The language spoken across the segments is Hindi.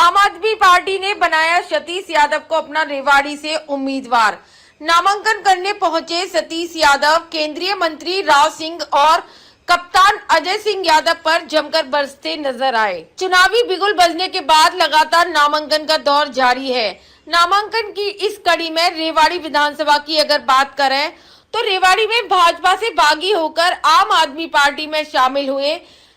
आम आदमी पार्टी ने बनाया सतीश यादव को अपना रेवाड़ी से उम्मीदवार। नामांकन करने पहुंचे सतीश यादव केंद्रीय मंत्री राव सिंह और कप्तान अजय सिंह यादव पर जमकर बरसते नजर आए। चुनावी बिगुल बजने के बाद लगातार नामांकन का दौर जारी है। नामांकन की इस कड़ी में रेवाड़ी विधानसभा की अगर बात करें तो रेवाड़ी में भाजपा से बागी होकर आम आदमी पार्टी में शामिल हुए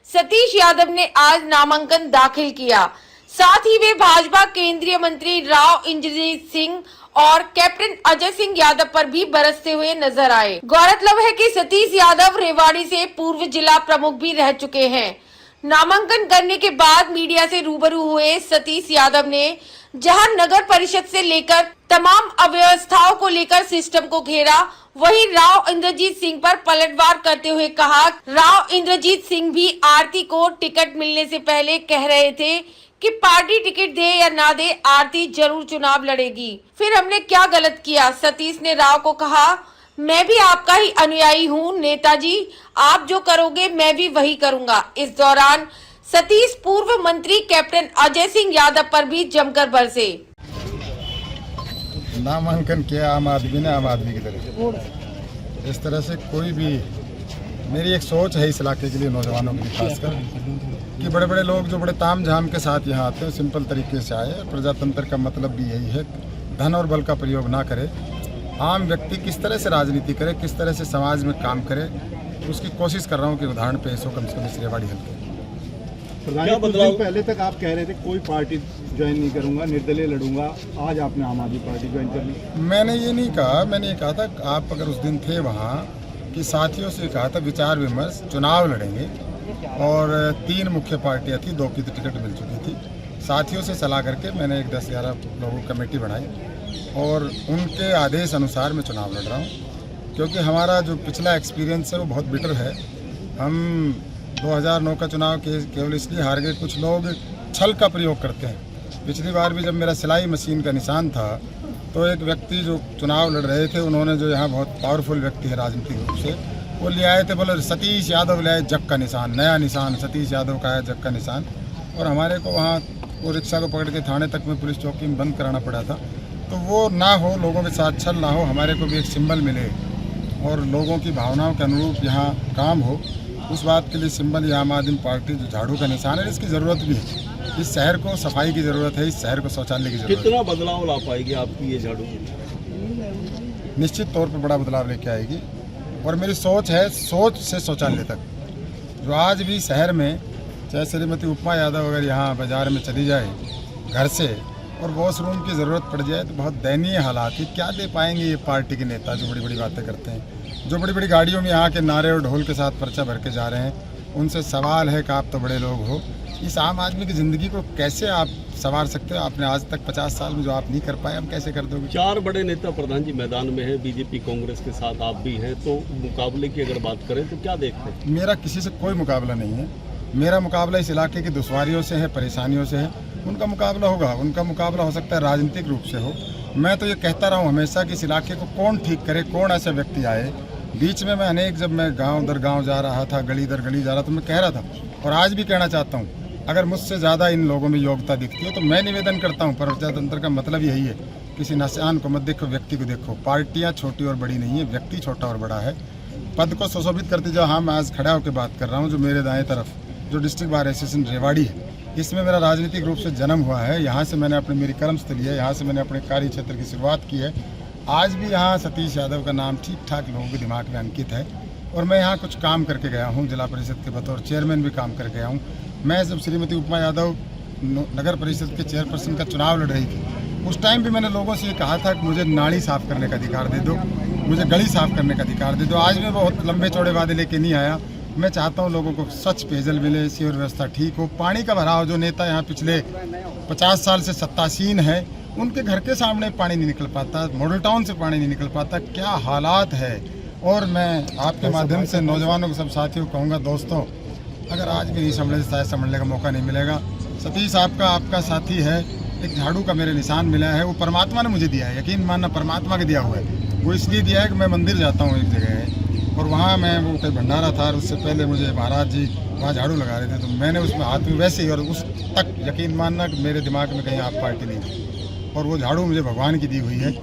सतीश यादव ने आज नामांकन दाखिल किया। साथ ही वे भाजपा केंद्रीय मंत्री राव इंद्रजीत सिंह और कैप्टन अजय सिंह यादव पर भी बरसते हुए नजर आए। गौरतलब है कि सतीश यादव रेवाड़ी से पूर्व जिला प्रमुख भी रह चुके हैं। नामांकन करने के बाद मीडिया से रूबरू हुए सतीश यादव ने जहां नगर परिषद से लेकर तमाम अव्यवस्थाओं को लेकर सिस्टम को घेरा, वहीं राव इंद्रजीत सिंह पर पलटवार करते हुए कहा। राव इंद्रजीत सिंह भी आरती को टिकट मिलने से पहले कह रहे थे कि पार्टी टिकट दे या ना दे, आरती जरूर चुनाव लड़ेगी। फिर हमने क्या गलत किया? सतीश ने राव को कहा, मैं भी आपका ही अनुयायी हूँ नेताजी, आप जो करोगे मैं भी वही करूँगा। इस दौरान सतीश पूर्व मंत्री कैप्टन अजय सिंह यादव पर भी जमकर बरसे। नामांकन किया आम आदमी ने, आम आदमी की तरफ इस तरह से कोई भी, मेरी एक सोच है इस इलाके के लिए, नौजवानों के लिए खासकर, कि बड़े बड़े लोग जो बड़े ताम झाम के साथ यहाँ आते हैं सिंपल तरीके से आए। प्रजातंत्र का मतलब भी यही है, धन और बल का प्रयोग ना करे, आम व्यक्ति किस तरह से राजनीति करे, किस तरह से समाज में काम करे, उसकी कोशिश कर रहा हूँ कि उदाहरण पेश हो कम से कम इस रेवाड़ी हल्के। कुछ दिन पहले तक आप कह रहे थे कोई पार्टी ज्वाइन नहीं करूंगा, निर्दलीय लड़ूंगा, आज आपने आम आदमी पार्टी ज्वाइन कर ली। मैंने ये नहीं कहा, मैंने ये कहा था आप अगर उस दिन थे वहाँ कि साथियों से कहा था विचार विमर्श, चुनाव लड़ेंगे और 3 मुख्य पार्टियाँ थी, 2 की तो टिकट मिल चुकी थी। साथियों से सलाह करके मैंने एक 10-11 लोगों की कमेटी बनाई और उनके आदेश अनुसार मैं चुनाव लड़ रहा हूँ, क्योंकि हमारा जो पिछला एक्सपीरियंस है वो बहुत बिटर है। हम 2009 का चुनाव केवल इसलिए हार गए, कुछ लोग छल का प्रयोग करते हैं। पिछली बार भी जब मेरा सिलाई मशीन का निशान था तो एक व्यक्ति जो चुनाव लड़ रहे थे, उन्होंने जो यहाँ बहुत पावरफुल व्यक्ति है राजनीतिक रूप से, वो ले आए थे, बोले सतीश यादव ले आए जग का निशान, नया निशान सतीश यादव का है जग का निशान। और हमारे को वहाँ वो रिक्शा को पकड़ के थाने तक में पुलिस चौकी में बंद कराना पड़ा था। तो वो ना हो, लोगों के साथ छल ना हो, हमारे को भी एक सिंबल मिले और लोगों की भावनाओं के अनुरूप यहाँ काम हो, उस बात के लिए सिंबल ये आम आदमी पार्टी जो झाड़ू का निशान है, इसकी ज़रूरत भी है। इस शहर को सफाई की ज़रूरत है, इस शहर को शौचालय की ज़रूरत है। कितना बदलाव ला पाएगी आपकी ये झाड़ू? निश्चित तौर पर बड़ा बदलाव लेके आएगी और मेरी सोच है, सोच से शौचालय तक। जो आज भी शहर में, चाहे श्रीमती उपमा यादव अगर यहाँ बाज़ार में चली जाए घर से और वॉशरूम की ज़रूरत पड़ जाए तो बहुत दयनीय हालात है। क्या दे पाएंगे ये पार्टी के नेता जो बड़ी बड़ी बातें करते हैं, जो बड़ी बड़ी गाड़ियों में यहाँ के नारे और ढोल के साथ पर्चा भर के जा रहे हैं। उनसे सवाल है कि आप तो बड़े लोग हो, इस आम आदमी की ज़िंदगी को कैसे आप संवार सकते हो? आपने आज तक 50 साल में जो आप नहीं कर पाए, हम कैसे कर दोगे? 4 बड़े नेता प्रधान जी मैदान में है, बीजेपी कांग्रेस के साथ आप भी हैं, तो मुकाबले की अगर बात करें तो क्या देखते हैं? मेरा किसी से कोई मुकाबला नहीं है। मेरा मुकाबला इस इलाके की दुश्वारियों से है, परेशानियों से है। उनका मुकाबला होगा, उनका मुकाबला हो सकता है राजनीतिक रूप से हो। मैं तो ये कहता रहा हूँ हमेशा कि इस इलाके को कौन ठीक करे, कौन ऐसा व्यक्ति आए। बीच में मैं अनेक, जब मैं गांव दर गांव जा रहा था, गली दर गली जा रहा था, तो मैं कह रहा था और आज भी कहना चाहता हूँ, अगर मुझसे ज़्यादा इन लोगों में योग्यता दिखती है तो मैं निवेदन करता हूँ। प्रजातंत्र का मतलब यही है, किसी इंसान को मत देखो, व्यक्ति को देखो। पार्टियाँ छोटी और बड़ी नहीं है, व्यक्ति छोटा और बड़ा है। पद को सुशोभित करते जो हम आज खड़ा होकर बात कर रहा हूँ, जो मेरे दाएँ तरफ जो डिस्ट्रिक्ट बार एसोसिएशन रेवाड़ी है, इसमें मेरा राजनीतिक रूप से जन्म हुआ है। यहाँ से मैंने अपनी, मेरी कर्मस्थली है, यहाँ से मैंने अपने कार्य क्षेत्र की शुरुआत की है। आज भी यहाँ सतीश यादव का नाम ठीक ठाक लोगों के दिमाग में अंकित है और मैं यहाँ कुछ काम करके गया हूँ। जिला परिषद के बतौर चेयरमैन भी काम करके गया हूँ। मैं जब श्रीमती उपमा यादव नगर परिषद के चेयरपर्सन का चुनाव लड़ रही थी, उस टाइम भी मैंने लोगों से ये कहा था कि मुझे नाली साफ़ करने का अधिकार दे दो, मुझे गली साफ़ करने का अधिकार दे दो। आज मैं बहुत लंबे चौड़े वादे लेके नहीं आया। मैं चाहता हूँ लोगों को स्वच्छ पेयजल मिले, सीवर व्यवस्था ठीक हो, पानी का भराव। जो नेता यहाँ पिछले 50 साल से सत्तासीन है, उनके घर के सामने पानी नहीं निकल पाता, मॉडल टाउन से पानी नहीं निकल पाता, क्या हालात है। और मैं आपके माध्यम से नौजवानों को, सब साथियों को कहूँगा, दोस्तों अगर आज भी नहीं समझे, शायद समझने का मौका नहीं मिलेगा। सतीश आपका साथी है, एक झाड़ू का मेरे निशान मिला है, वो परमात्मा ने मुझे दिया है। यकीन मानना, परमात्मा के दिया हुआ है। वो इसलिए दिया है कि मैं मंदिर जाता हूँ एक जगह और वहाँ मैं, वो कोई भंडारा था, उससे पहले मुझे महाराज जी वहाँ झाड़ू लगा रहे थे, तो मैंने उसमें हाथ में वैसे ही, और उस तक यकीन मानना कि मेरे दिमाग में कहीं आप पार्टी नहीं थी, और वो झाड़ू मुझे भगवान की दी हुई है।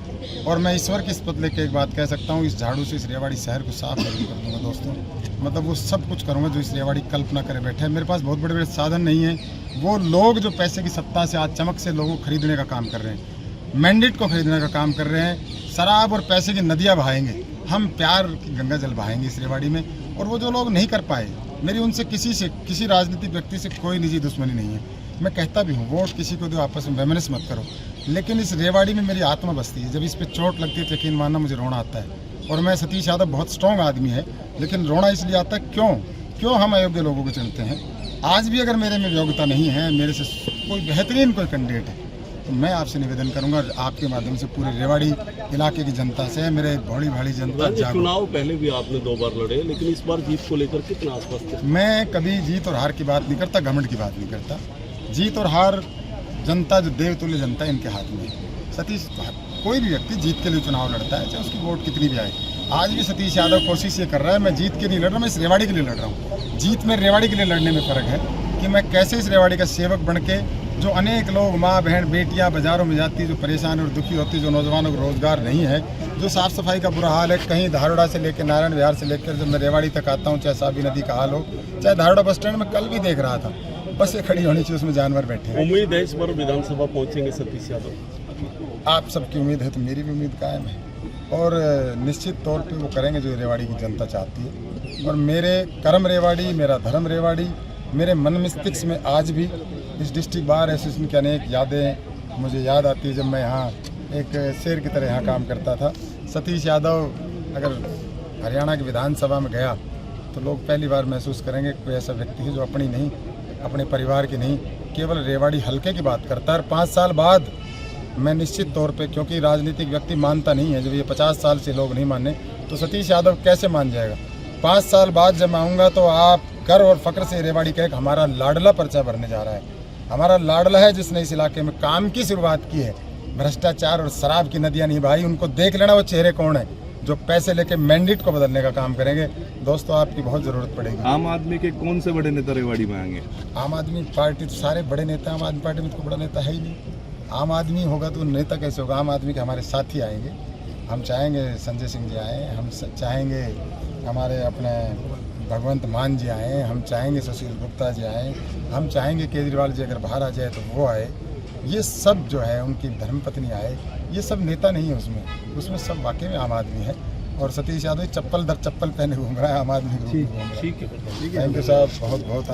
और मैं ईश्वर की शपथ लेके एक बात कह सकता हूँ, इस झाड़ू से इस रेवाड़ी शहर को साफ जरूर कर दूँगा दोस्तों। मतलब वो सब कुछ करूँगा जो इस रेवाड़ी कल्पना करे बैठे है। मेरे पास बहुत बड़े बड़े साधन नहीं है। वो लोग जो पैसे की सत्ता से आज चमक से लोगों को खरीदने का काम कर रहे हैं, मैंडेट को खरीदने का काम कर रहे हैं, शराब और पैसे की नदियाँ बहाएंगे, हम प्यार की गंगा जल बहाएंगे इस रेवाड़ी में। और वो जो लोग नहीं कर पाए, मेरी उनसे किसी राजनीतिक व्यक्ति से कोई निजी दुश्मनी नहीं है। मैं कहता भी हूँ, वोट किसी को दो, आपस में वैमनस मत करो, लेकिन इस रेवाड़ी में मेरी आत्मा बसती है। जब इस पे चोट लगती है तो यकीन मानना मुझे रोना आता है। और मैं सतीश यादव बहुत स्ट्रॉन्ग आदमी है, लेकिन रोना इसलिए आता है क्यों हम अयोग्य लोगों को चुनते हैं। आज भी अगर मेरे में योग्यता नहीं है, मेरे से कोई बेहतरीन कोई कैंडिडेट है, तो मैं आपसे निवेदन करूंगा आपके माध्यम से पूरे रेवाड़ी इलाके की जनता से, मेरे भोली भाली जनता, चुनाव पहले भी आपने 2 बार लड़े, लेकिन इस बार जीत को लेकर कितना आश्वस्त है? मैं कभी जीत और हार की बात नहीं करता, घमंड की बात नहीं करता। जीत और हार जनता, जो देवतुल्य जनता, इनके हाथ में है। सतीश, कोई भी व्यक्ति जीत के लिए चुनाव लड़ता है, चाहे उसकी वोट कितनी भी आए। आज भी सतीश यादव कोशिश ये कर रहा है, मैं जीत के नहीं लड़ रहा, मैं इस रेवाड़ी के लिए लड़ रहा हूँ। जीत में रेवाड़ी के लिए लड़ने में फ़र्क है कि मैं कैसे इस रेवाड़ी का सेवक बन के, जो अनेक लोग, माँ बहन बेटियाँ बाज़ारों में जाती, जो परेशान और दुखी होती, जो नौजवानों को रोज़गार नहीं है, जो साफ़ सफाई का बुरा हाल है, कहीं धारोड़ा से लेकर नारायण विहार से लेकर जब मैं रेवाड़ी तक आता हूँ, चाहे साबी नदी का हाल हो, चाहे धारोड़ा बस स्टैंड में कल भी देख रहा था, बसें खड़ी होनी चाहिए, उसमें जानवर बैठे हैं। उम्मीद है इस बार विधानसभा पहुंचेंगे सतीश यादव? आप सबकी उम्मीद है तो मेरी भी उम्मीद कायम है, और निश्चित तौर पे वो करेंगे जो रेवाड़ी की जनता चाहती है। और मेरे कर्म रेवाड़ी, मेरा धर्म रेवाड़ी, मेरे मन मस्तिष्क में आज भी इस डिस्ट्रिक्ट बार एसोसिएशन की अनेक यादें मुझे याद आती है। जब मैं यहाँ एक शेर की तरह यहाँ काम करता था, सतीश यादव अगर हरियाणा की विधानसभा में गया तो लोग पहली बार महसूस करेंगे कोई ऐसा व्यक्ति है जो अपनी नहीं, अपने परिवार की नहीं, केवल रेवाड़ी हल्के की बात करता है। और 5 साल बाद मैं निश्चित तौर पे, क्योंकि राजनीतिक व्यक्ति मानता नहीं है, जब ये 50 साल से लोग नहीं माने तो सतीश यादव कैसे मान जाएगा। 5 साल बाद जब मैं आऊँगा तो आप गर्व और फक्र से रेवाड़ी कहे कि हमारा लाडला पर्चा भरने जा रहा है। हमारा लाडला है जिसने इस इलाके में काम की शुरुआत की है, भ्रष्टाचार और शराब की नदियाँ नहीं भाई। उनको देख लेना वो चेहरे कौन है जो पैसे लेके मैंडेट को बदलने का काम करेंगे। दोस्तों, आपकी बहुत ज़रूरत पड़ेगी। आम आदमी के कौन से बड़े नेता रेवाड़ी में आएंगे? आम आदमी पार्टी तो सारे बड़े नेता, आम आदमी पार्टी में तो बड़ा नेता है ही नहीं। आम आदमी होगा तो नेता कैसे होगा? आम आदमी के हमारे साथी आएंगे। हम चाहेंगे संजय सिंह जी आए, हम चाहेंगे हमारे अपने भगवंत मान जी आए, हम चाहेंगे सुशील गुप्ता जी आए, हम चाहेंगे केजरीवाल जी अगर बाहर आ जाए तो वो आए। ये सब जो है, उनकी धर्मपत्नी आए, ये सब नेता नहीं है उसमें सब वाकई में आम आदमी है। और सतीश यादव चप्पल दर चप्पल पहने घूम रहा है आम आदमी। ठीक है। थैंक यू साहब, बहुत बहुत